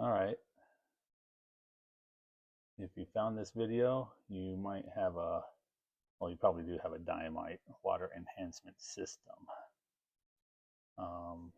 All right. If you found this video, you might have well, you probably do have a Diamite water enhancement system. Um,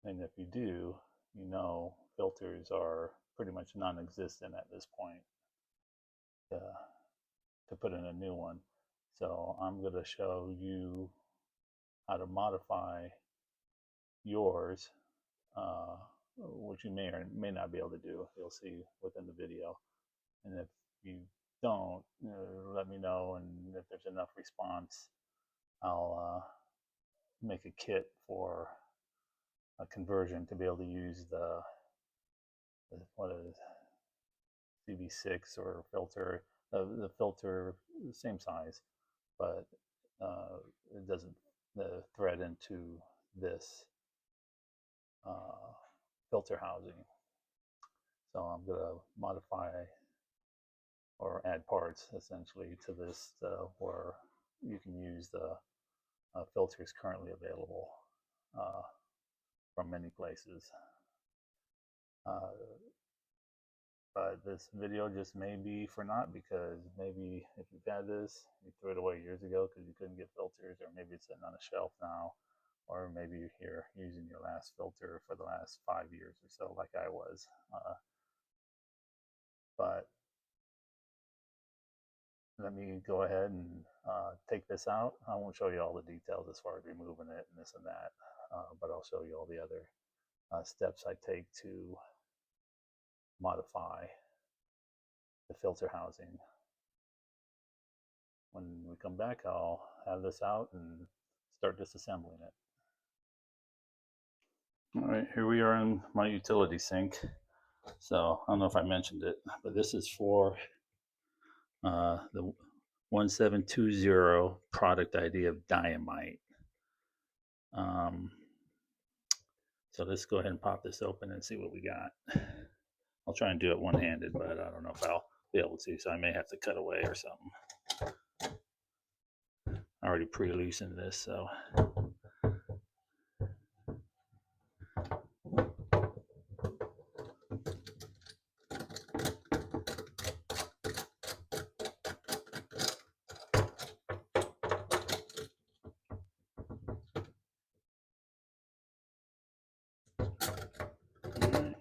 and if you do, you know filters are pretty much non-existent at this point to, to put in a new one. So I'm going to show you how to modify yours, which you may or may not be able to do. You'll see within the video. And if you don't, let me know. And if there's enough response, I'll make a kit for a conversion to be able to use the what is CV6 or filter, the filter, same size, but it doesn't thread into this uh, filter housing. So I'm going to modify or add parts essentially to this where you can use the filters currently available uh, from many places. Uh, but this video just may be for naught, because maybe if you've had this, you threw it away years ago because you couldn't get filters, or maybe it's sitting on a shelf now, or maybe you're here using your last filter for the last 5 years or so, like I was. But let me go ahead and take this out. I won't show you all the details as far as removing it and this and that, but I'll show you all the other steps I take to modify the filter housing. When we come back, I'll have this out and start disassembling it. All right, here we are in my utility sink. So I don't know if I mentioned it, but this is for the 1720 product ID of Diamite. So let's go ahead and pop this open and see what we got. I'll try and do it one-handed, but I don't know if I'll be able to, so I may have to cut away or something. I already pre-loosened this, so.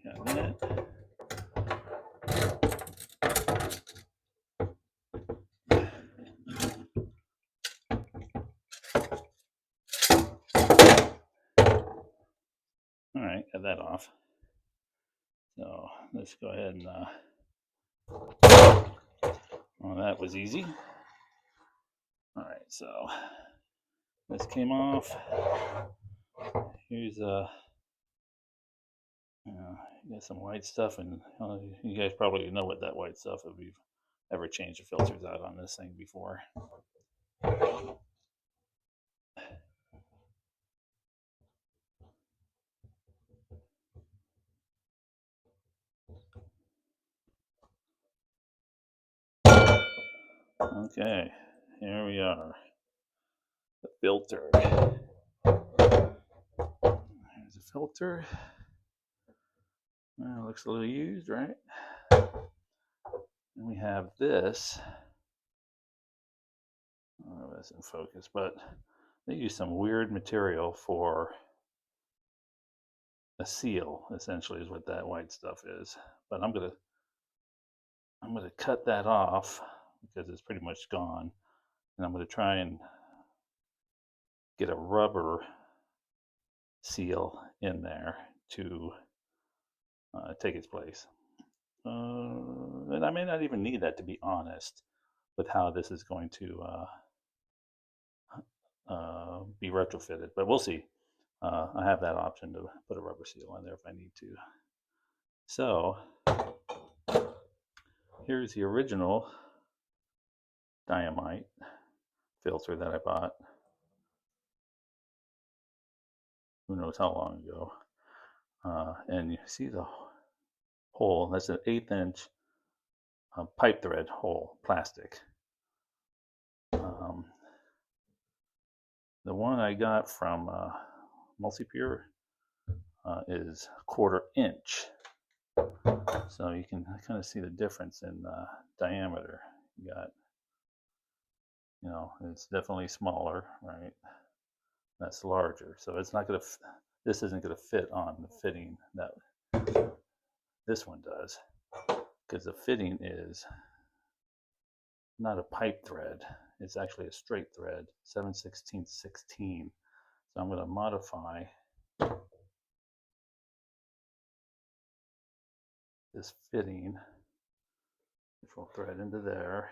Got that. All right, got that off. So let's go ahead and, well, that was easy. All right, so this came off. Here's you got some white stuff, and you guys probably know what that white stuff if you've ever changed the filters out on this thing before. Okay, here we are. The filter. There's a filter. Well, looks a little used, right? And we have this. I don't know if that's in focus, but they use some weird material for a seal, essentially, is what that white stuff is. But I'm gonna cut that off because it's pretty much gone, and I'm gonna try and get a rubber seal in there to take its place. And I may not even need that, to be honest, with how this is going to be retrofitted, but we'll see. I have that option to put a rubber seal on there if I need to. So here's the original Diamite filter that I bought. Who knows how long ago. And you see the hole, that's an 1/8 inch pipe thread hole, plastic. The one I got from Multi-Pure, is 1/4 inch. So you can kind of see the difference in diameter. You got, it's definitely smaller, right? That's larger. So it's not going to, this isn't going to fit on the fitting that this one does, because the fitting is not a pipe thread. It's actually a straight thread, 7/16 So I'm going to modify this fitting, which will thread into there.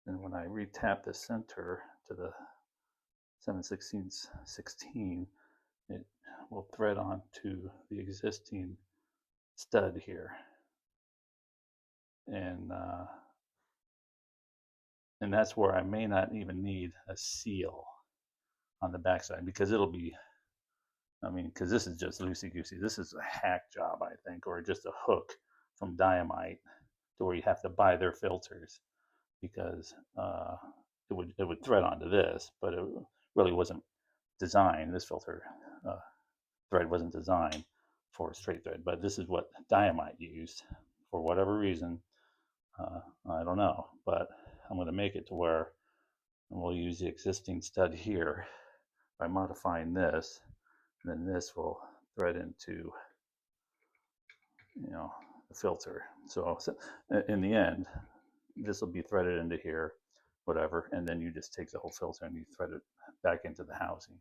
And when I retap the center to the 7/16 it will thread onto the existing stud here. And that's where I may not even need a seal on the backside, because it'll be, because this is just loosey-goosey. This is a hack job, I think, or just a hook from Diamite to where you have to buy their filters, because it would thread onto this, but it really wasn't designed. This filter thread wasn't designed for a straight thread, but this is what Diamite used for whatever reason. I don't know, but I'm going to make it to where we'll use the existing stud here by modifying this, and then this will thread into, the filter. So in the end, this will be threaded into here, whatever, and then you just take the whole filter and you thread it back into the housing,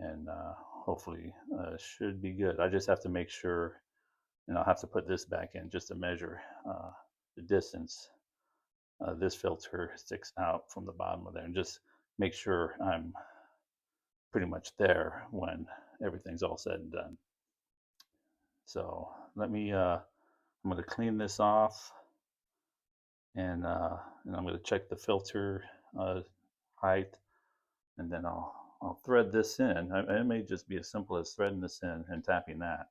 and hopefully should be good. I just have to make sure, and I'll have to put this back in just to measure the distance this filter sticks out from the bottom of there, and just make sure I'm pretty much there when everything's all said and done. So let me, I'm going to clean this off, and I'm going to check the filter height, and then I'll thread this in. It may just be as simple as threading this in and tapping that,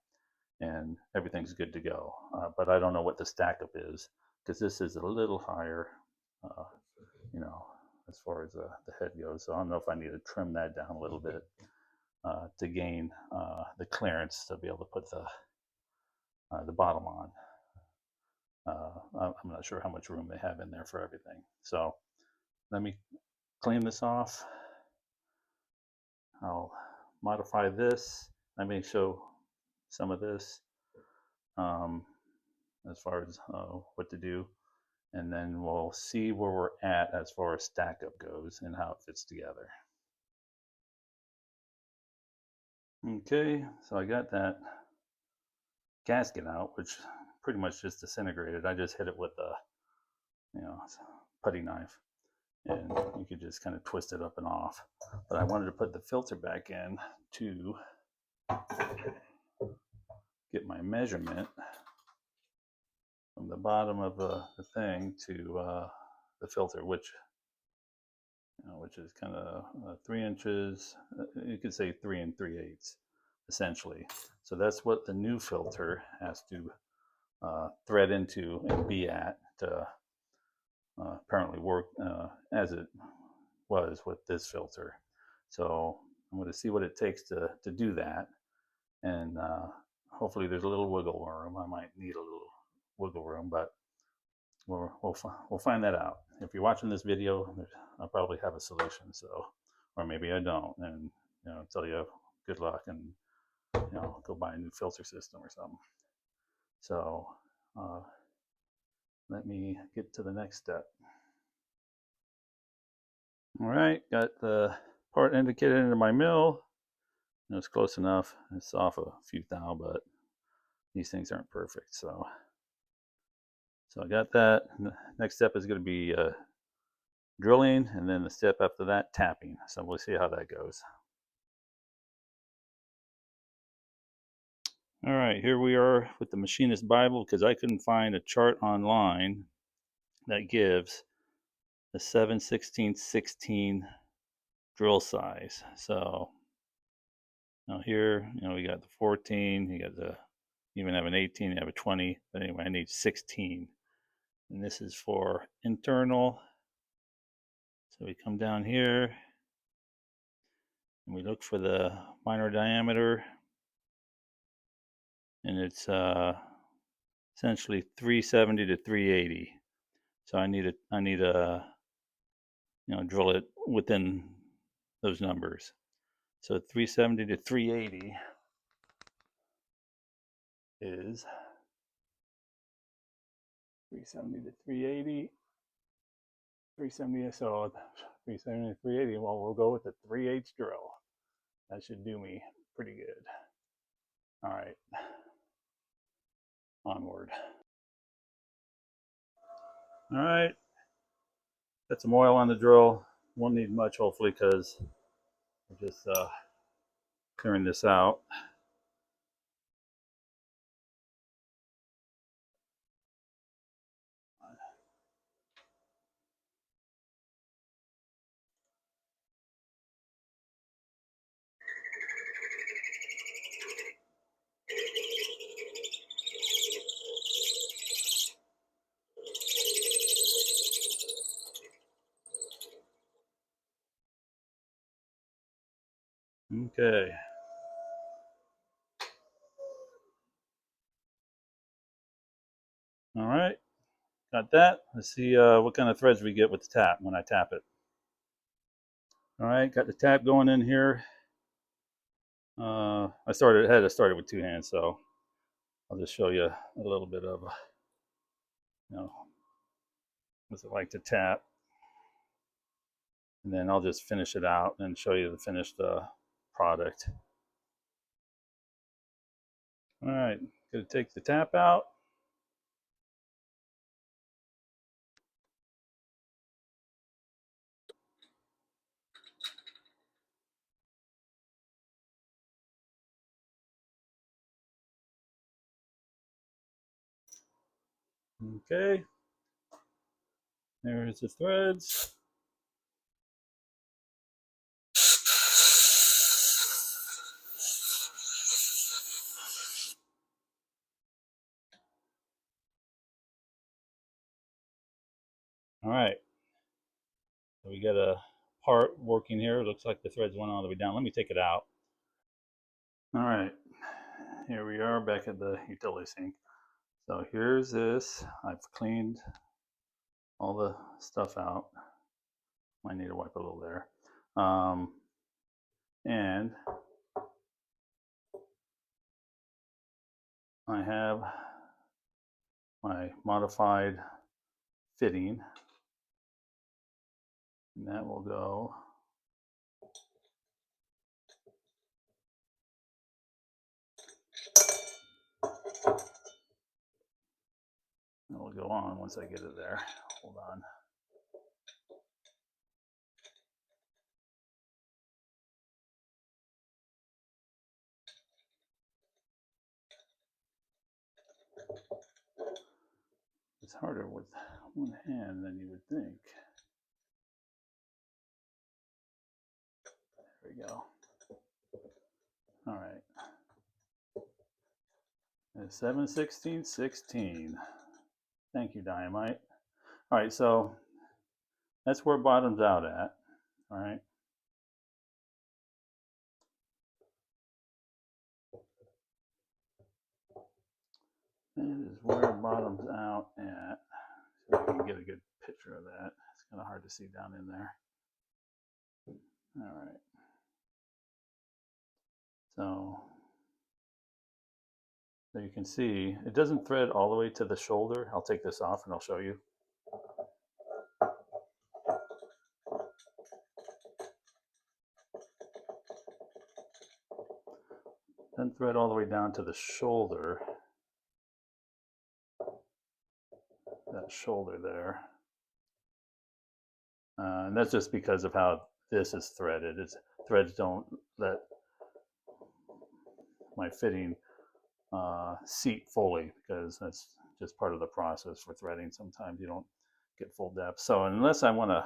and everything's good to go. But I don't know what the stack up is, because this is a little higher, as far as the head goes. So I don't know if I need to trim that down a little bit to gain the clearance to be able to put the bottom on. I'm not sure how much room they have in there for everything. So let me clean this off. I'll modify this. I may show some of this as far as what to do, and then we'll see where we're at as far as stack up goes and how it fits together. Okay, so I got that gasket out, which pretty much just disintegrated. I just hit it with a putty knife, and you could just kind of twist it up and off. But I wanted to put the filter back in to get my measurement from the bottom of the thing to the filter, which is kind of 3 inches. You could say 3 3/8, essentially. So that's what the new filter has to thread into and be at to apparently work as it was with this filter. So I'm going to see what it takes to do that, and hopefully there's a little wiggle room. I might need a little wiggle room, but we'll find that out. If you're watching this video, I'll probably have a solution. So, or maybe I don't, and tell you good luck, and go buy a new filter system or something. So let me get to the next step. All right, got the part indicated into my mill. It's close enough. It's off a few thou, but these things aren't perfect. So I got that. Next step is going to be drilling, and then the step after that, tapping. So we'll see how that goes. All right, here we are with the Machinist Bible, because I couldn't find a chart online that gives the 7/16 drill size. So now here, we got the 14, you got you even have an 18, you have a 20, but anyway, I need 16. And this is for internal. So we come down here and we look for the minor diameter, and it's essentially 370 to 380. So I need a drill it within those numbers. So 370 to 380 is 370 to 380. 370, so 370 to 380. Well, we'll go with the 3/8 drill. That should do me pretty good. All right, onward. All right, got some oil on the drill. Won't need much, hopefully, because we're just clearing this out. Okay. All right, got that. Let's see what kind of threads we get with the tap when I tap it. All right, got the tap going in here. I had to start it with 2 hands, so I'll just show you a little bit of, what's it like to tap, and then I'll just finish it out and show you the finished product. All right, gonna take the tap out. Okay, there's the threads. All right, so we got a part working here. It looks like the threads went all the way down. Let me take it out. All right, here we are back at the utility sink. So here's this. I've cleaned all the stuff out. Might need to wipe a little there. And I have my modified fitting, and that will go on once I get it there. Hold on. It's harder with one hand than you would think. There we go. All right. It's 7/16/16. Thank you, Diamite. All right, so that's where it bottoms out at. All right. That is where it bottoms out at. So you can get a good picture of that. It's kind of hard to see down in there. All right. So you can see it doesn't thread all the way to the shoulder. I'll take this off and I'll show you. Doesn't thread all the way down to the shoulder. That shoulder there. And that's just because of how this is threaded. Threads don't let my fitting seat fully, because that's just part of the process for threading. Sometimes you don't get full depth. So unless I want to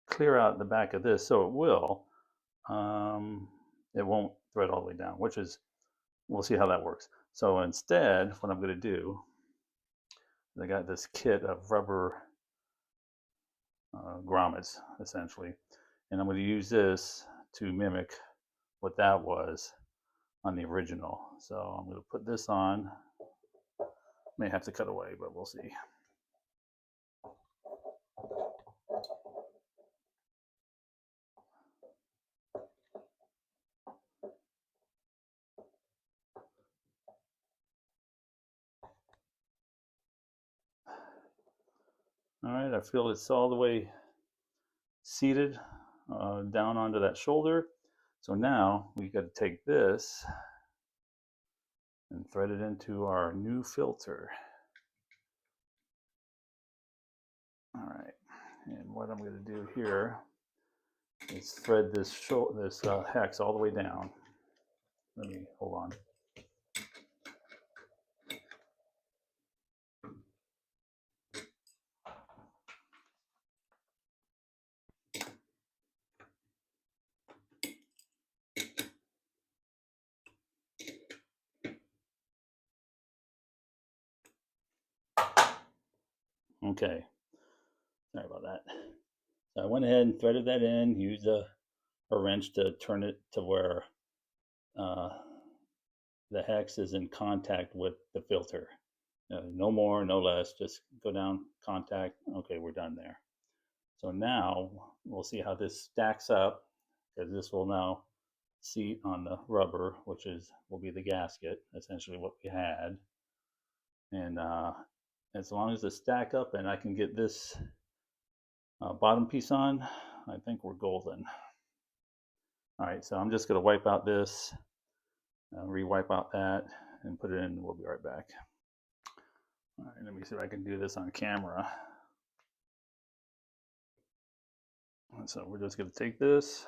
clear out the back of this, so it will, it won't thread all the way down, which is, we'll see how that works. So instead, what I'm going to do, I got this kit of rubber grommets, essentially, and I'm going to use this to mimic what that was. on the original. So I'm going to put this on. May have to cut away, but we'll see. All right, I feel it's all the way seated down onto that shoulder. So now we got to take this and thread it into our new filter. All right, and what I'm going to do here is thread this hex all the way down. Let me hold on. Okay, sorry about that. So I went ahead and threaded that in, used a wrench to turn it to where the hex is in contact with the filter. No more, no less, just go down, contact, okay, we're done there. So now we'll see how this stacks up, because this will now seat on the rubber, which will be the gasket, essentially what we had. And as long as it stack up and I can get this bottom piece on, I think we're golden. All right, so I'm just going to wipe out this, re-wipe out that, and put it in. We'll be right back. All right, let me see if I can do this on camera. And so we're just going to take this,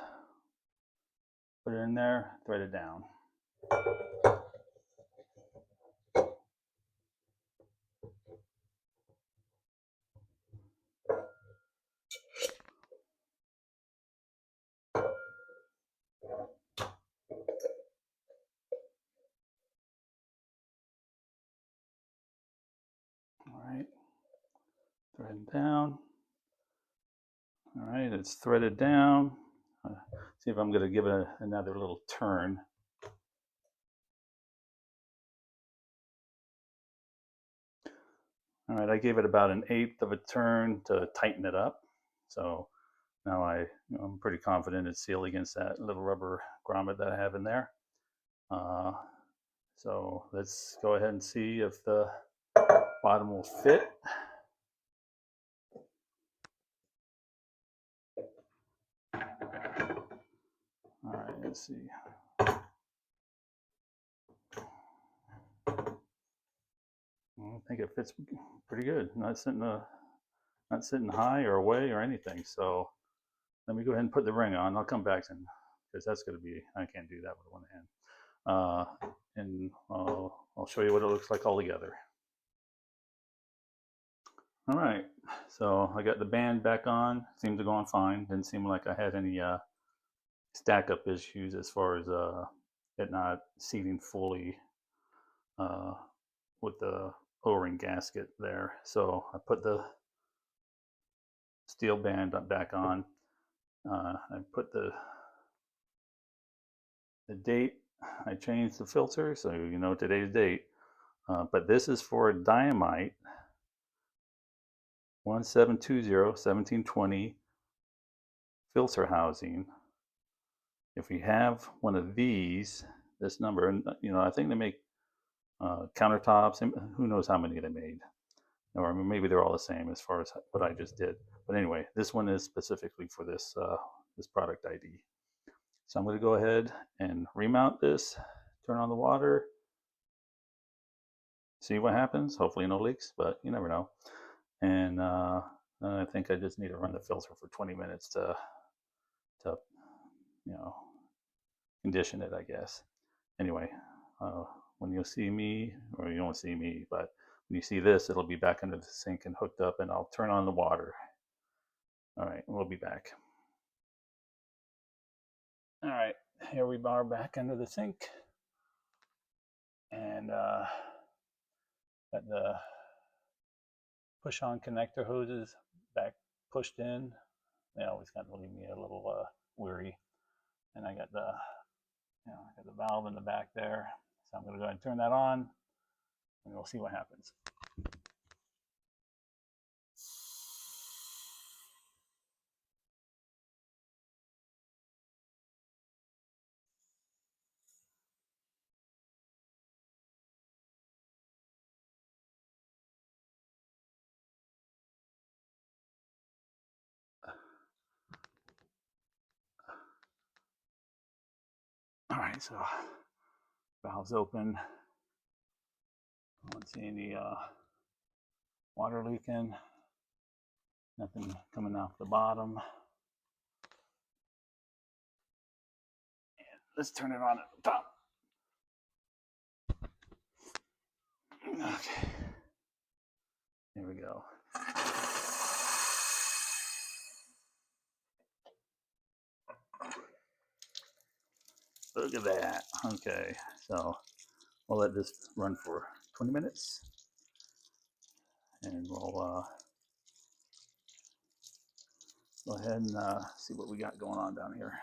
put it in there, thread it down. All right, thread it down. All right, it's threaded down. See if I'm going to give it another little turn. All right, I gave it about 1/8 of a turn to tighten it up. So now I'm pretty confident it's sealed against that little rubber grommet that I have in there. So let's go ahead and see if the bottom will fit. All right, let's see. I think it fits pretty good. Not sitting high or away or anything. So let me go ahead and put the ring on. I'll come back and because that's going to be, I can't do that with one hand. And I'll show you what it looks like all together. All right, so I got the band back on. Seemed to go on fine. Didn't seem like I had any stack up issues as far as it not seating fully with the O-ring gasket there. So I put the steel band back on. I put the date. I changed the filter, so you know today's date. But this is for Diamite 1720-1720 filter housing. If we have one of these, this number, and you know, I think they make countertops, and who knows how many they made, or maybe they're all the same as far as what I just did. But anyway, this one is specifically for this this product ID. So I'm going to go ahead and remount this, turn on the water, see what happens. Hopefully no leaks, but you never know. And I think I just need to run the filter for 20 minutes to you know, condition it, I guess. Anyway, when you see me, or you don't see me, but when you see this, it'll be back under the sink and hooked up, and I'll turn on the water. All right, we'll be back. All right, here we are back under the sink, and got the push-on connector hoses back pushed in. They always kind of leave me a little weary. And I got the I got the valve in the back there. So I'm going to go ahead and turn that on, and we'll see what happens. All right, so valve's open. I don't see any water leaking. Nothing coming off the bottom. And let's turn it on at the top. Okay. Here we go. Look at that. Okay, so we'll let this run for 20 minutes, and we'll go ahead and see what we got going on down here.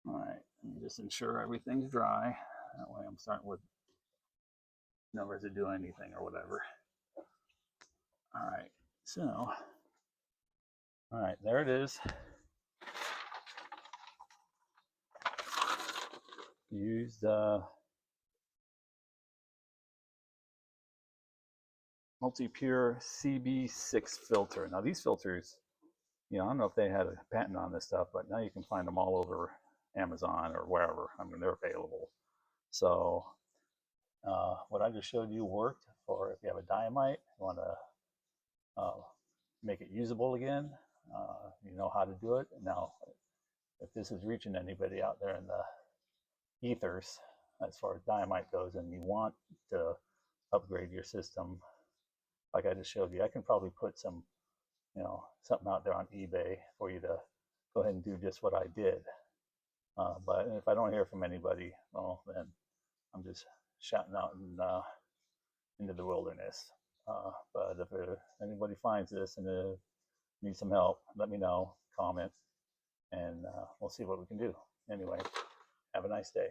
All right, let me just ensure everything's dry. That way I'm starting with no residue anything or whatever. All right, so, all right, there it is. Used multi-pure CB6 filter. Now these filters, I don't know if they had a patent on this stuff, but now you can find them all over Amazon or wherever. I mean, they're available. So what I just showed you worked for if you have a Diamite, you want to make it usable again. You know how to do it. Now, if this is reaching anybody out there in the ethers, as far as Diamite goes, and you want to upgrade your system, like I just showed you, I can probably put some, something out there on eBay for you to go ahead and do just what I did. But if I don't hear from anybody, well, then I'm just shouting out into the wilderness. But if anybody finds this and needs some help, let me know, comment, and we'll see what we can do. Anyway, have a nice day.